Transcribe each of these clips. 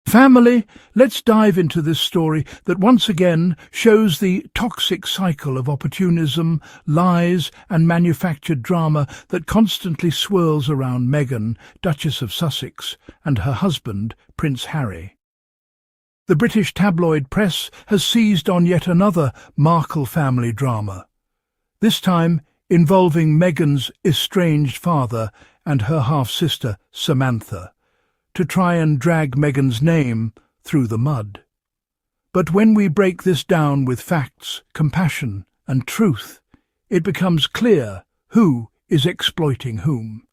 Family, let's dive into this story that once again shows the toxic cycle of opportunism, lies and manufactured drama that constantly swirls around Meghan, Duchess of Sussex, and her husband, Prince Harry. The British tabloid press has seized on yet another Markle family drama, this time involving Meghan's estranged father and her half-sister Samantha, to try and drag Meghan's name through the mud. But when we break this down with facts, compassion and truth, it becomes clear who is exploiting whom,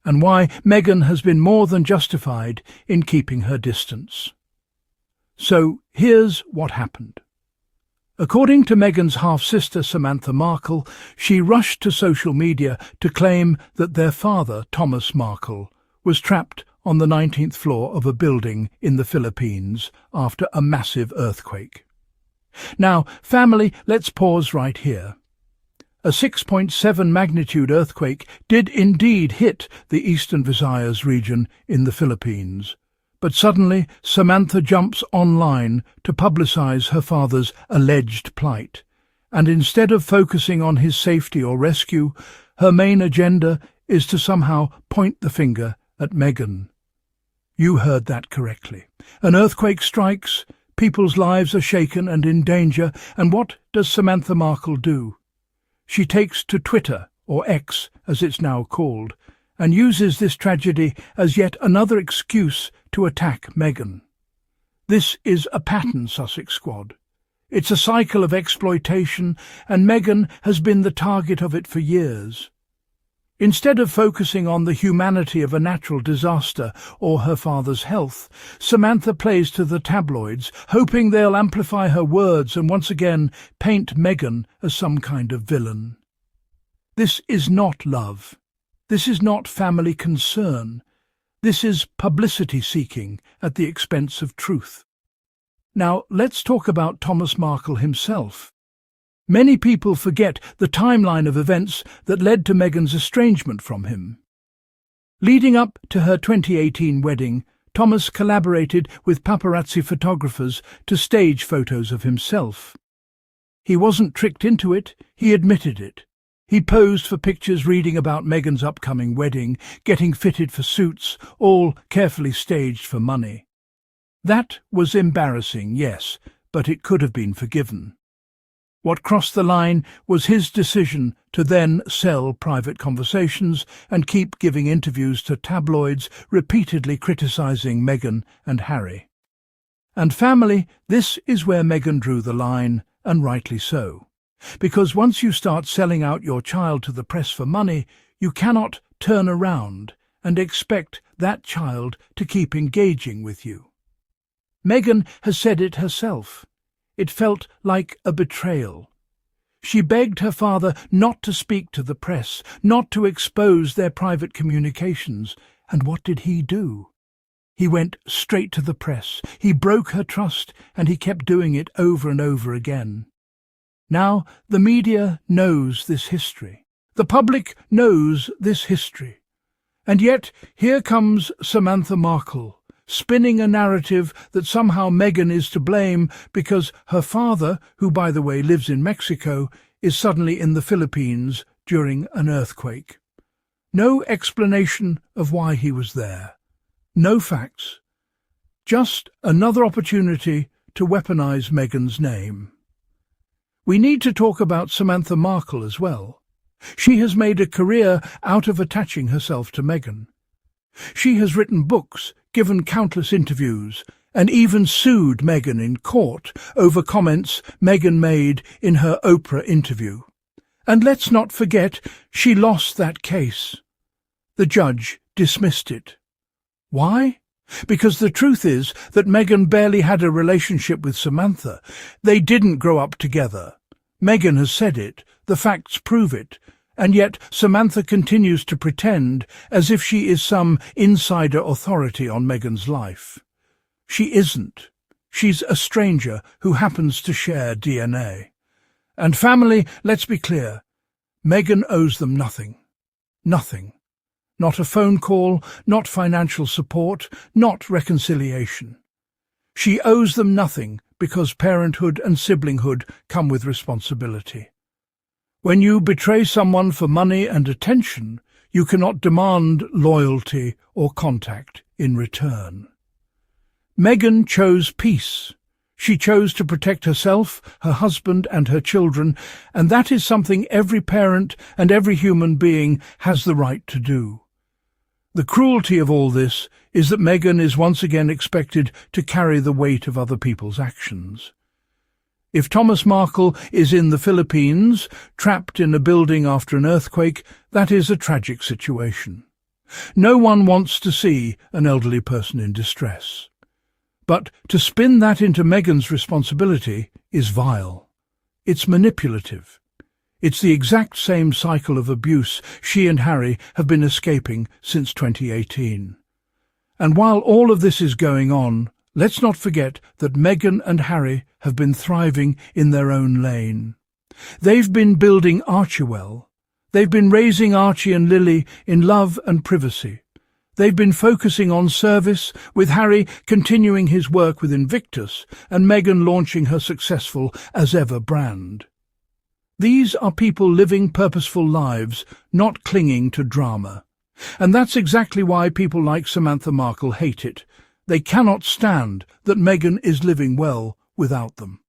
and why Meghan has been more than justified in keeping her distance. So here's what happened. According to Meghan's half-sister Samantha Markle, she rushed to social media to claim that their father, Thomas Markle, was trapped on the 19th floor of a building in the Philippines after a massive earthquake. Now, family, let's pause right here. A 6.7 magnitude earthquake did indeed hit the Eastern Visayas region in the Philippines. But suddenly, Samantha jumps online to publicize her father's alleged plight, and instead of focusing on his safety or rescue, her main agenda is to somehow point the finger at Meghan. You heard that correctly. An earthquake strikes, people's lives are shaken and in danger, and what does Samantha Markle do? She takes to Twitter, or X as it's now called, and uses this tragedy as yet another excuse to attack Meghan. This is a pattern, Sussex Squad. It's a cycle of exploitation, and Meghan has been the target of it for years. Instead of focusing on the humanity of a natural disaster or her father's health, Samantha plays to the tabloids, hoping they'll amplify her words and once again paint Meghan as some kind of villain. This is not love. This is not family concern. This is publicity seeking at the expense of truth. Now, let's talk about Thomas Markle himself. Many people forget the timeline of events that led to Meghan's estrangement from him. Leading up to her 2018 wedding, Thomas collaborated with paparazzi photographers to stage photos of himself. He wasn't tricked into it, he admitted it. He posed for pictures reading about Meghan's upcoming wedding, getting fitted for suits, all carefully staged for money. That was embarrassing, yes, but it could have been forgiven. What crossed the line was his decision to then sell private conversations and keep giving interviews to tabloids, repeatedly criticizing Meghan and Harry. And family, this is where Meghan drew the line, and rightly so. Because once you start selling out your child to the press for money, you cannot turn around and expect that child to keep engaging with you. Meghan has said it herself. It felt like a betrayal. She begged her father not to speak to the press, not to expose their private communications. And what did he do? He went straight to the press. He broke her trust, and he kept doing it over and over again. Now the media knows this history. The public knows this history. And yet here comes Samantha Markle, spinning a narrative that somehow Meghan is to blame because her father, who by the way lives in Mexico, is suddenly in the Philippines during an earthquake. No explanation of why he was there. No facts. Just another opportunity to weaponize Meghan's name. We need to talk about Samantha Markle as well. She has made a career out of attaching herself to Meghan. She has written books, given countless interviews, and even sued Meghan in court over comments Meghan made in her Oprah interview. And let's not forget, she lost that case. The judge dismissed it. Why? Because the truth is that Meghan barely had a relationship with Samantha. They didn't grow up together. Meghan has said it, the facts prove it, and yet Samantha continues to pretend as if she is some insider authority on Meghan's life. She isn't. She's a stranger who happens to share DNA. And family, let's be clear, Meghan owes them nothing. Nothing. Not a phone call, not financial support, not reconciliation. She owes them nothing because parenthood and siblinghood come with responsibility. When you betray someone for money and attention, you cannot demand loyalty or contact in return. Meghan chose peace. She chose to protect herself, her husband and her children, and that is something every parent and every human being has the right to do. The cruelty of all this is that Meghan is once again expected to carry the weight of other people's actions. If Thomas Markle is in the Philippines, trapped in a building after an earthquake, that is a tragic situation. No one wants to see an elderly person in distress. But to spin that into Meghan's responsibility is vile. It's manipulative. It's the exact same cycle of abuse she and Harry have been escaping since 2018. And while all of this is going on, let's not forget that Meghan and Harry have been thriving in their own lane. They've been building Archewell. They've been raising Archie and Lily in love and privacy. They've been focusing on service, with Harry continuing his work with Invictus and Meghan launching her successful As Ever brand. These are people living purposeful lives, not clinging to drama. And that's exactly why people like Samantha Markle hate it. They cannot stand that Meghan is living well without them.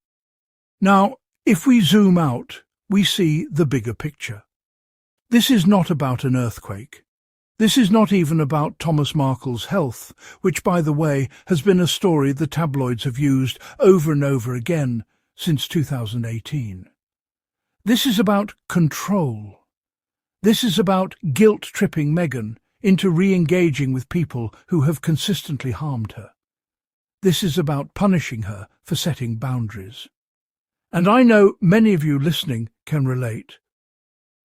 Now, if we zoom out, we see the bigger picture. This is not about an earthquake. This is not even about Thomas Markle's health, which, by the way, has been a story the tabloids have used over and over again since 2018. This is about control. This is about guilt-tripping Meghan into re-engaging with people who have consistently harmed her. This is about punishing her for setting boundaries. And I know many of you listening can relate.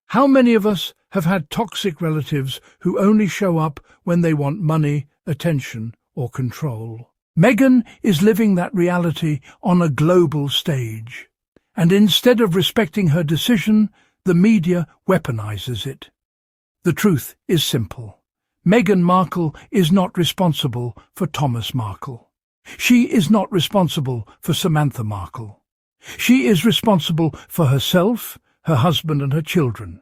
How many of us have had toxic relatives who only show up when they want money, attention, or control? Meghan is living that reality on a global stage. And instead of respecting her decision, the media weaponizes it. The truth is simple. Meghan Markle is not responsible for Thomas Markle. She is not responsible for Samantha Markle. She is responsible for herself, her husband and her children.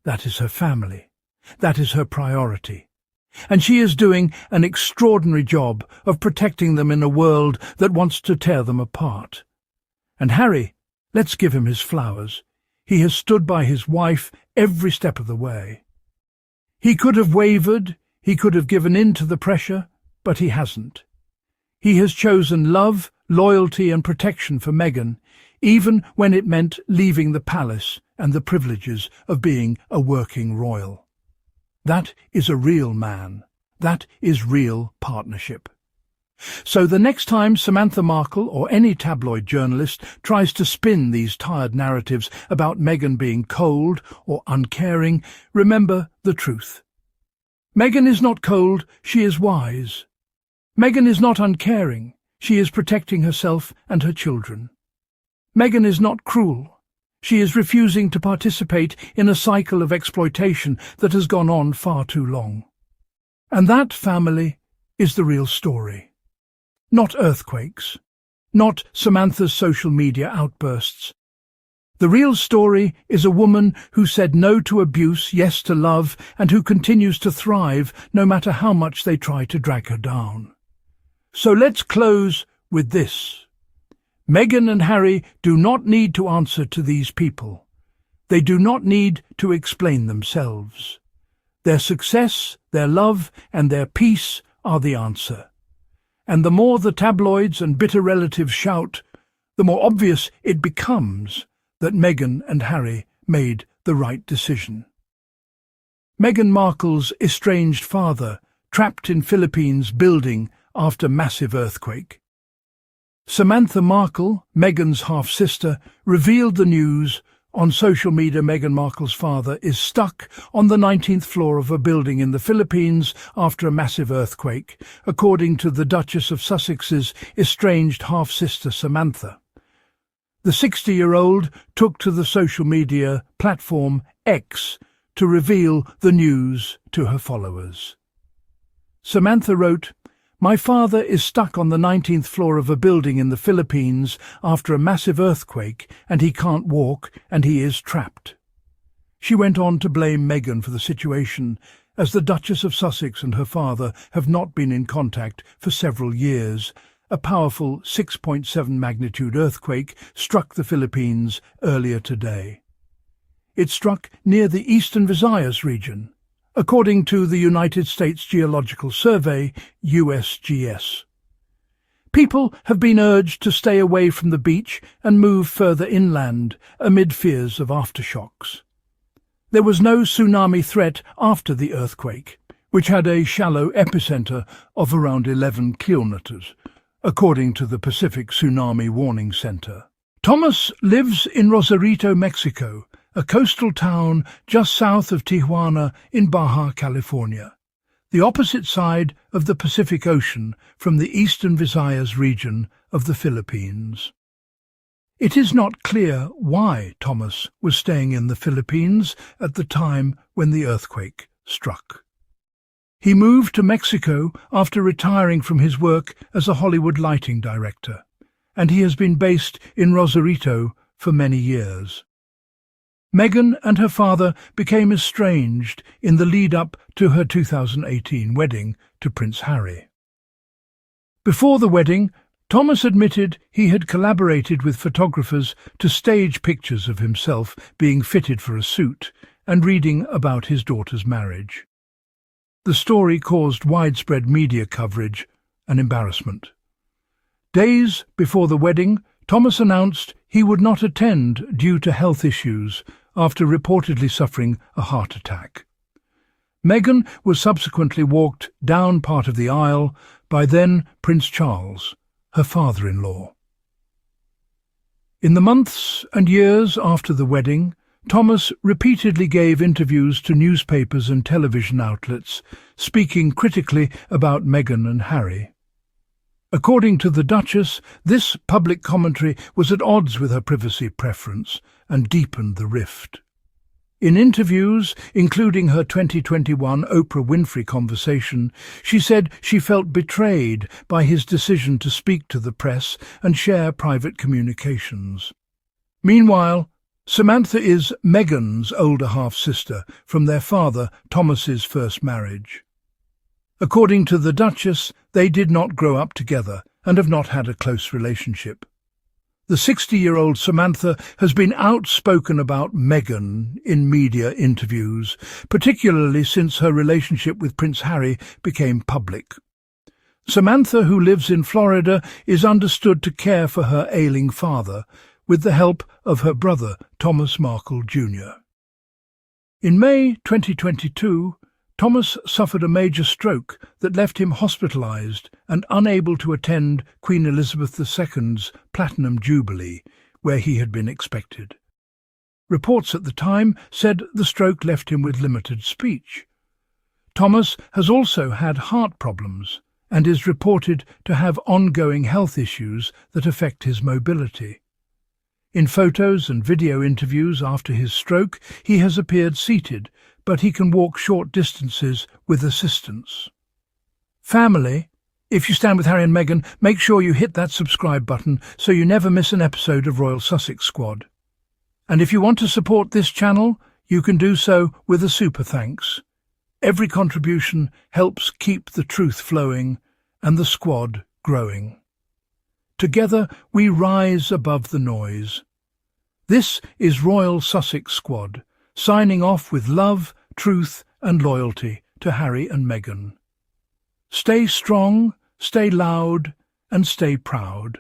That is her family. That is her priority. And she is doing an extraordinary job of protecting them in a world that wants to tear them apart. And Harry, let's give him his flowers. He has stood by his wife every step of the way. He could have wavered, he could have given in to the pressure, but he hasn't. He has chosen love, loyalty and protection for Meghan, even when it meant leaving the palace and the privileges of being a working royal. That is a real man. That is real partnership. So the next time Samantha Markle or any tabloid journalist tries to spin these tired narratives about Meghan being cold or uncaring, remember the truth. Meghan is not cold, she is wise. Meghan is not uncaring, she is protecting herself and her children. Meghan is not cruel. She is refusing to participate in a cycle of exploitation that has gone on far too long. And that, family, is the real story. Not earthquakes. Not Samantha's social media outbursts. The real story is a woman who said no to abuse, yes to love, and who continues to thrive no matter how much they try to drag her down. So let's close with this. Meghan and Harry do not need to answer to these people. They do not need to explain themselves. Their success, their love, and their peace are the answer. And the more the tabloids and bitter relatives shout, the more obvious it becomes that Meghan and Harry made the right decision. Meghan Markle's estranged father, trapped in Philippines building after massive earthquake. Samantha Markle, Meghan's half-sister, revealed the news on social media. Meghan Markle's father is stuck on the 19th floor of a building in the Philippines after a massive earthquake, according to the Duchess of Sussex's estranged half-sister Samantha. The 60-year-old took to the social media platform X to reveal the news to her followers. Samantha wrote, My father is stuck on the 19th floor of a building in the Philippines after a massive earthquake, and he can't walk, and he is trapped. She went on to blame Meghan for the situation, as the Duchess of Sussex and her father have not been in contact for several years. A powerful 6.7 magnitude earthquake struck the Philippines earlier today. It struck near the Eastern Visayas region, according to the United States Geological Survey, USGS. People have been urged to stay away from the beach and move further inland amid fears of aftershocks. There was no tsunami threat after the earthquake, which had a shallow epicenter of around 11 kilometers, according to the Pacific Tsunami Warning Center. Thomas lives in Rosarito, Mexico, a coastal town just south of Tijuana in Baja California, the opposite side of the Pacific Ocean from the Eastern Visayas region of the Philippines. It is not clear why Thomas was staying in the Philippines at the time when the earthquake struck. He moved to Mexico after retiring from his work as a Hollywood lighting director, and he has been based in Rosarito for many years. Meghan and her father became estranged in the lead-up to her 2018 wedding to Prince Harry. Before the wedding, Thomas admitted he had collaborated with photographers to stage pictures of himself being fitted for a suit and reading about his daughter's marriage. The story caused widespread media coverage and embarrassment. Days before the wedding, Thomas announced he would not attend due to health issues after reportedly suffering a heart attack. Meghan was subsequently walked down part of the aisle by then Prince Charles, her father-in-law. In the months and years after the wedding, Thomas repeatedly gave interviews to newspapers and television outlets, speaking critically about Meghan and Harry. According to the Duchess, this public commentary was at odds with her privacy preference and deepened the rift. In interviews, including her 2021 Oprah Winfrey conversation, she said she felt betrayed by his decision to speak to the press and share private communications. Meanwhile, Samantha is Meghan's older half-sister from their father Thomas's first marriage. According to the Duchess, they did not grow up together and have not had a close relationship. The 60-year-old Samantha has been outspoken about Meghan in media interviews, particularly since her relationship with Prince Harry became public. Samantha, who lives in Florida, is understood to care for her ailing father, with the help of her brother Thomas Markle Jr. In May 2022, Thomas suffered a major stroke that left him hospitalized and unable to attend Queen Elizabeth II's Platinum Jubilee, where he had been expected. Reports at the time said the stroke left him with limited speech. Thomas has also had heart problems and is reported to have ongoing health issues that affect his mobility. In photos and video interviews after his stroke, he has appeared seated, but he can walk short distances with assistance. Family, if you stand with Harry and Meghan, make sure you hit that subscribe button so you never miss an episode of Royal Sussex Squad. And if you want to support this channel, you can do so with a super thanks. Every contribution helps keep the truth flowing and the squad growing. Together we rise above the noise. This is Royal Sussex Squad, signing off with love, truth and loyalty to Harry and Meghan. Stay strong, stay loud and stay proud.